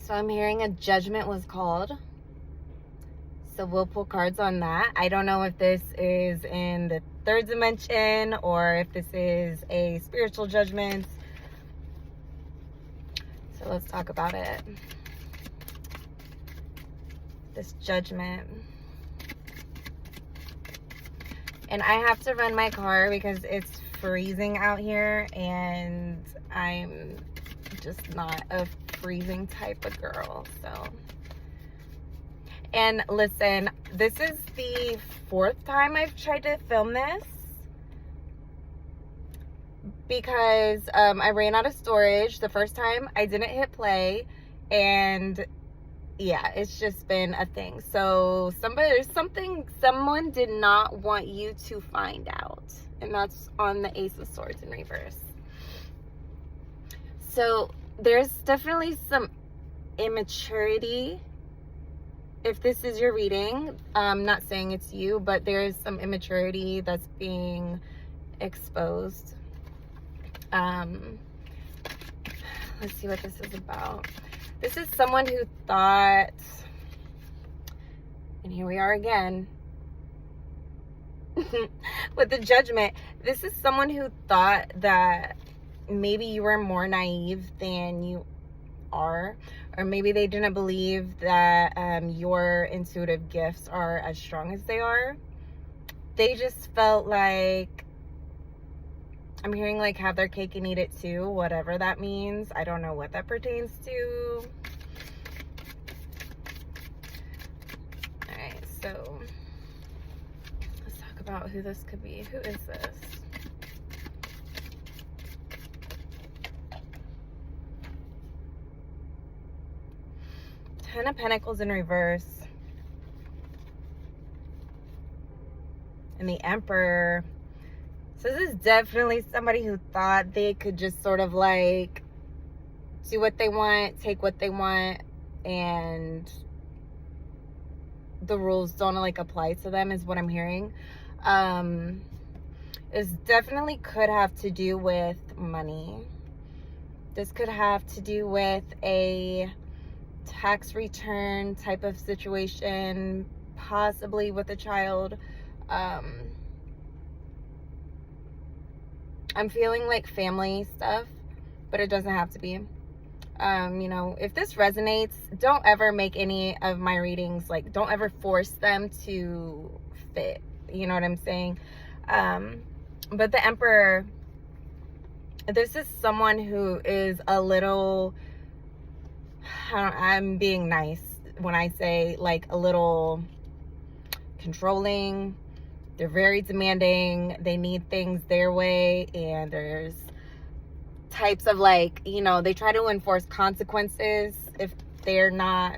So I'm hearing a judgment was called. So we'll pull cards on that. I don't know if this is in the third dimension or if this is a spiritual judgment. So let's talk about it. This judgment. And I have to run my car because it's freezing out here and I'm just not a freezing type of girl. So, and listen, this is the 4th time I've tried to film this because I ran out of storage. The first time I didn't hit play, and yeah, it's just been a thing. So someone did not want you to find out, and that's on the Ace of Swords in reverse. So there's definitely some immaturity. If this is your reading, I'm not saying it's you, but there's some immaturity that's being exposed. Let's see what this is about. This is someone who thought, and here we are again with the judgment. This is someone who thought that maybe you were more naive than you are, or maybe they didn't believe that your intuitive gifts are as strong as they are. They just felt like, I'm hearing like have their cake and eat it too, whatever that means. I don't know what that pertains to. All right, so let's talk about who this could be. Who is this? Ten of Pentacles in reverse. And the Emperor. So this is definitely somebody who thought they could just sort of like do what they want, take what they want, and the rules don't like apply to them is what I'm hearing. This definitely could have to do with money. This could have to do with a tax return type of situation, possibly with a child. I'm feeling like family stuff, but it doesn't have to be. You know, if this resonates, don't ever make any of my readings, like, don't ever force them to fit. You know what I'm saying? But the Emperor, this is someone who is a little, I'm being nice when I say like a little controlling. They're very demanding. They need things their way. And there's types of like, you know, they try to enforce consequences if they're not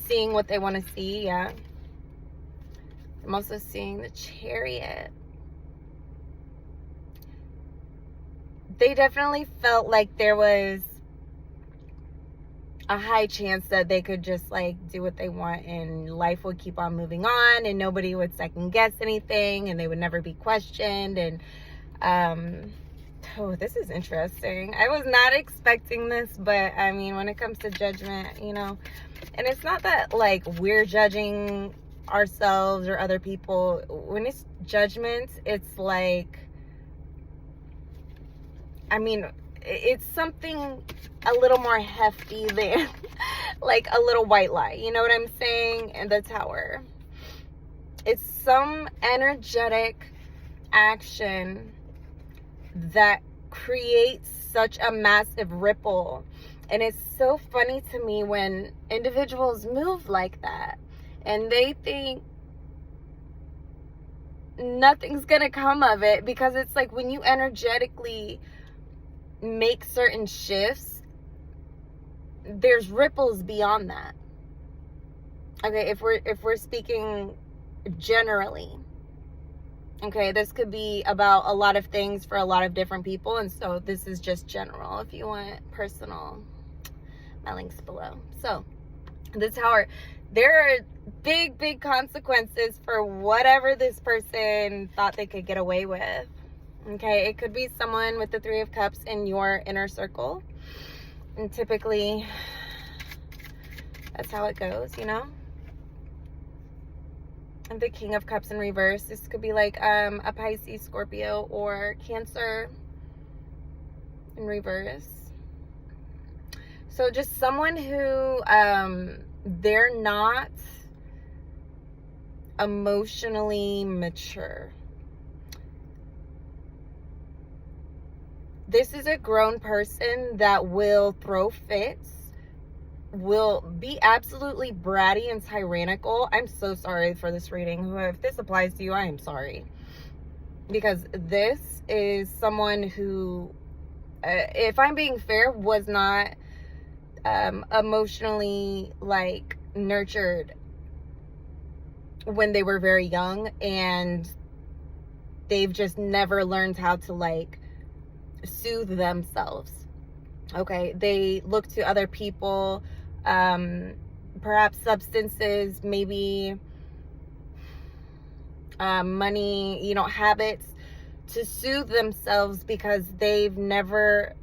seeing what they want to see. Yeah. I'm also seeing the Chariot. They definitely felt like there was a high chance that they could just like do what they want and life would keep on moving on and nobody would second guess anything and they would never be questioned. And oh, this is interesting. I was not expecting this, but I mean, when it comes to judgment, you know, and it's not that like we're judging ourselves or other people. When it's judgment, it's like, I mean, it's something a little more hefty than like a little white lie. You know what I'm saying? And the Tower. It's some energetic action that creates such a massive ripple. And it's so funny to me when individuals move like that and they think nothing's gonna come of it, because it's like when you energetically make certain shifts, there's ripples beyond that. Okay, if we're speaking generally, okay, this could be about a lot of things for a lot of different people, and so this is just general. If you want personal, my link's below. So the Tower, there are big consequences for whatever this person thought they could get away with. Okay, it could be someone with the Three of Cups in your inner circle. And typically, that's how it goes, you know? And the King of Cups in reverse. This could be like a Pisces, Scorpio, or Cancer in reverse. So just someone who, they're not emotionally mature. This is a grown person that will throw fits, will be absolutely bratty and tyrannical. I'm so sorry for this reading. If this applies to you, I am sorry. Because this is someone who, if I'm being fair, was not emotionally like nurtured when they were very young, and they've just never learned how to like soothe themselves. Okay, they look to other people, perhaps substances, maybe money, you know, habits, to soothe themselves, because they've never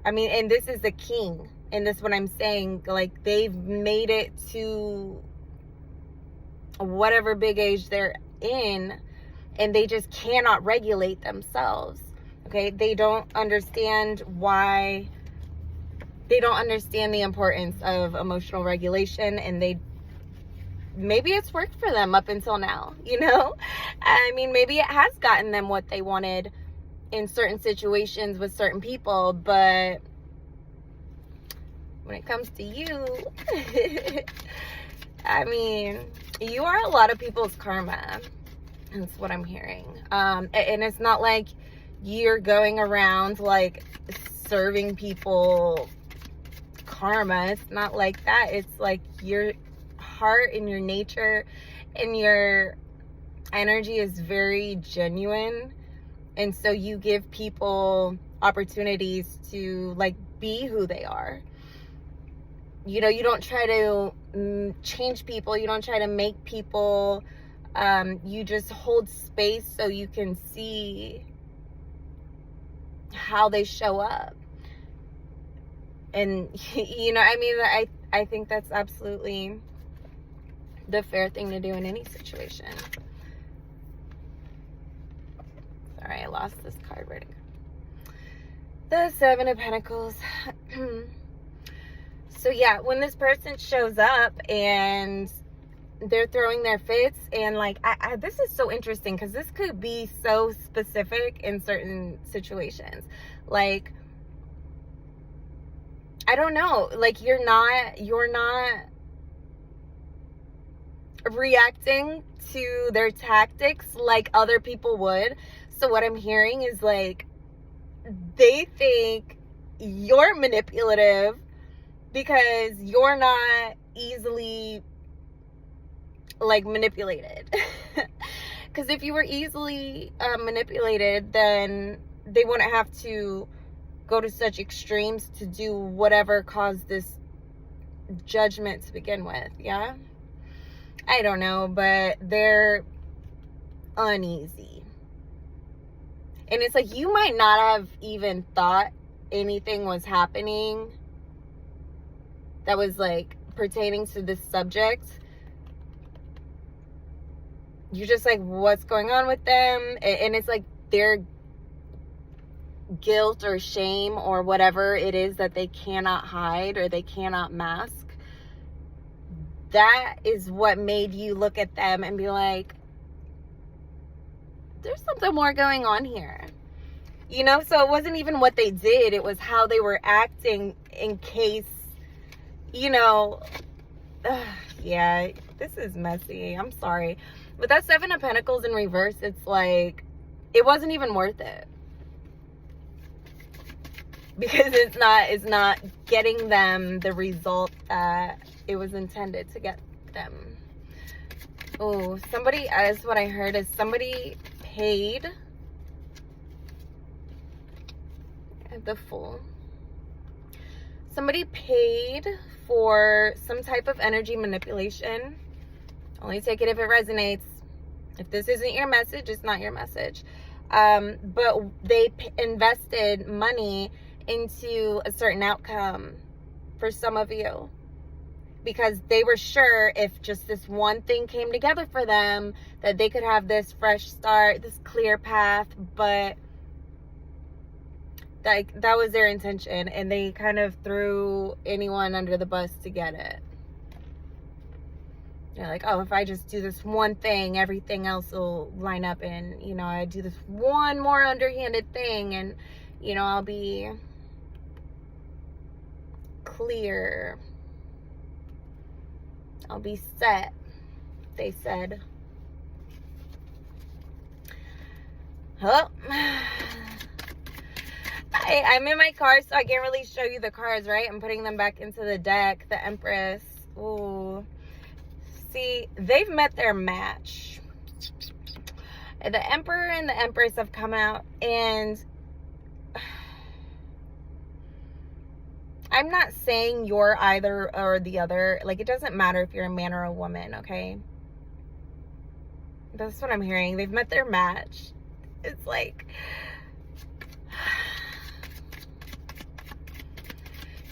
I mean, and this is the king, and this is what I'm saying, like they've made it to whatever big age they're in, and they just cannot regulate themselves. Okay, they don't understand why, they don't understand the importance of emotional regulation, and maybe it's worked for them up until now, you know? I mean, maybe it has gotten them what they wanted in certain situations with certain people, but when it comes to you, I mean, you are a lot of people's karma. That's what I'm hearing. And it's not like you're going around like serving people karma. It's not like that. It's like your heart and your nature and your energy is very genuine, and so you give people opportunities to like be who they are. You know, you don't try to change people, you don't try to make people, you just hold space so you can see how they show up. And you know, I mean, I think that's absolutely the fair thing to do in any situation. Sorry, I lost this card. Where'd it go? The Seven of Pentacles. So yeah, when this person shows up and they're throwing their fits, and like, this is so interesting, because this could be so specific in certain situations. Like, I don't know, like you're not reacting to their tactics like other people would. So what I'm hearing is like, they think you're manipulative because you're not easily like manipulated. Because if you were easily manipulated, then they wouldn't have to go to such extremes to do whatever caused this judgment to begin with. Yeah, I don't know, but they're uneasy, and it's like you might not have even thought anything was happening that was like pertaining to this subject. You're just like, what's going on with them? And it's like their guilt or shame or whatever it is that they cannot hide or they cannot mask. That is what made you look at them and be like, there's something more going on here. You know, so it wasn't even what they did, it was how they were acting in case, you know, yeah, this is messy. I'm sorry. But that Seven of Pentacles in reverse, it's like, it wasn't even worth it. Because it's not getting them the result that it was intended to get them. Oh, somebody, as what I heard is somebody paid the Fool. Somebody paid for some type of energy manipulation. Only take it if it resonates. If this isn't your message, it's not your message. But they invested money into a certain outcome for some of you, because they were sure if just this one thing came together for them, that they could have this fresh start, this clear path. But that was their intention, and they kind of threw anyone under the bus to get it. They're like, oh, if I just do this one thing, everything else will line up, and, you know, I do this one more underhanded thing, and, you know, I'll be clear. I'll be set, they said. Oh. I'm in my car, so I can't really show you the cards, right? I'm putting them back into the deck. The Empress. Ooh. See, they've met their match. The Emperor and the Empress have come out, and I'm not saying you're either or the other. Like, it doesn't matter if you're a man or a woman, okay? That's what I'm hearing. They've met their match. It's like,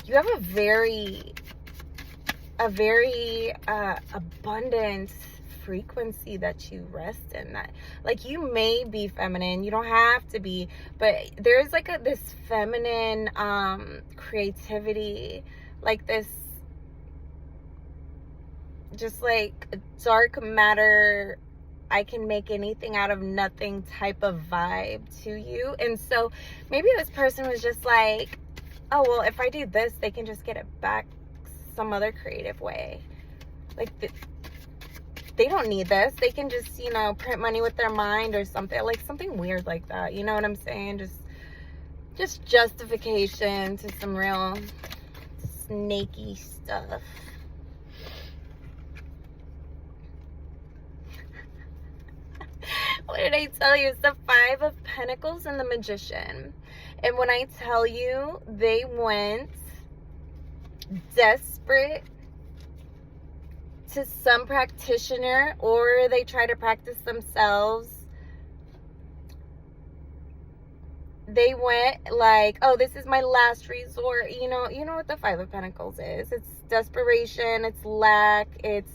you have a very abundant frequency that you rest in. That, like, you may be feminine, you don't have to be, but there's like this feminine creativity, like this just like dark matter, I can make anything out of nothing type of vibe to you. And so maybe this person was just like, oh, well, if I do this, they can just get it back some other creative way. Like, they don't need this. They can just, you know, print money with their mind or something. Like, something weird like that. You know what I'm saying? Just justification to some real snaky stuff. What did I tell you? It's the Five of Pentacles and the Magician. And when I tell you, they went desperate to some practitioner, or they try to practice themselves. They went like, oh, this is my last resort. You know what the Five of Pentacles is. It's desperation, it's lack, it's,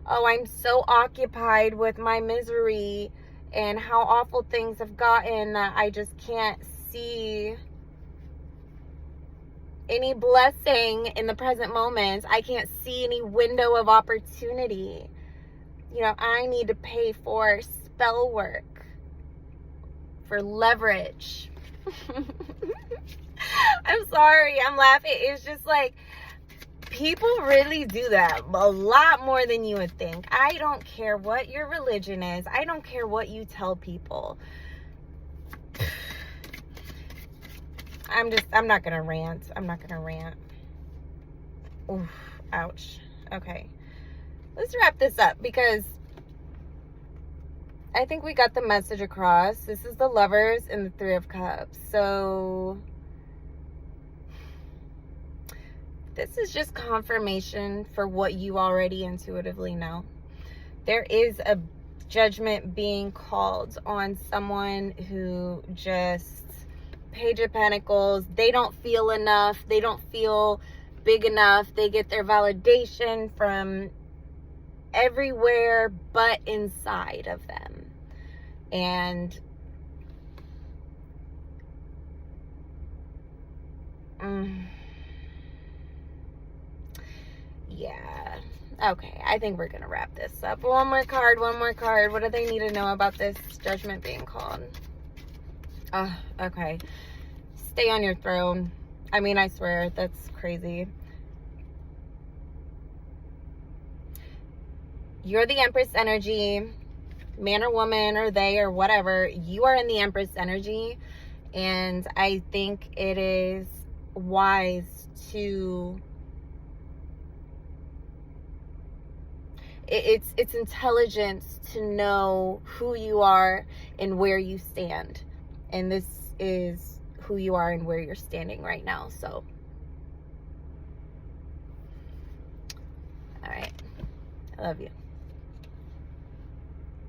oh, I'm so occupied with my misery and how awful things have gotten that I just can't see any blessing in the present moment. I can't see any window of opportunity. You know, I need to pay for spell work, for leverage. I'm sorry, I'm laughing. It's just like, people really do that a lot more than you would think. I don't care what your religion is. I don't care what you tell people. I'm not gonna rant. I'm not gonna rant. Oof, ouch. Okay. Let's wrap this up, because I think we got the message across. This is the Lovers and the Three of Cups. So this is just confirmation for what you already intuitively know. There is a judgment being called on someone who just, Page of Pentacles, they don't feel enough. They don't feel big enough. They get their validation from everywhere but inside of them. And yeah. Okay, I think we're gonna wrap this up. One more card. What do they need to know about this judgment being called? Oh, okay. Stay on your throne. I mean, I swear, that's crazy. You're the Empress energy, man or woman or they or whatever. You are in the Empress energy, and I think it is wise to, it's intelligence to know who you are and where you stand. And this is who you are and where you're standing right now. So, all right. I love you.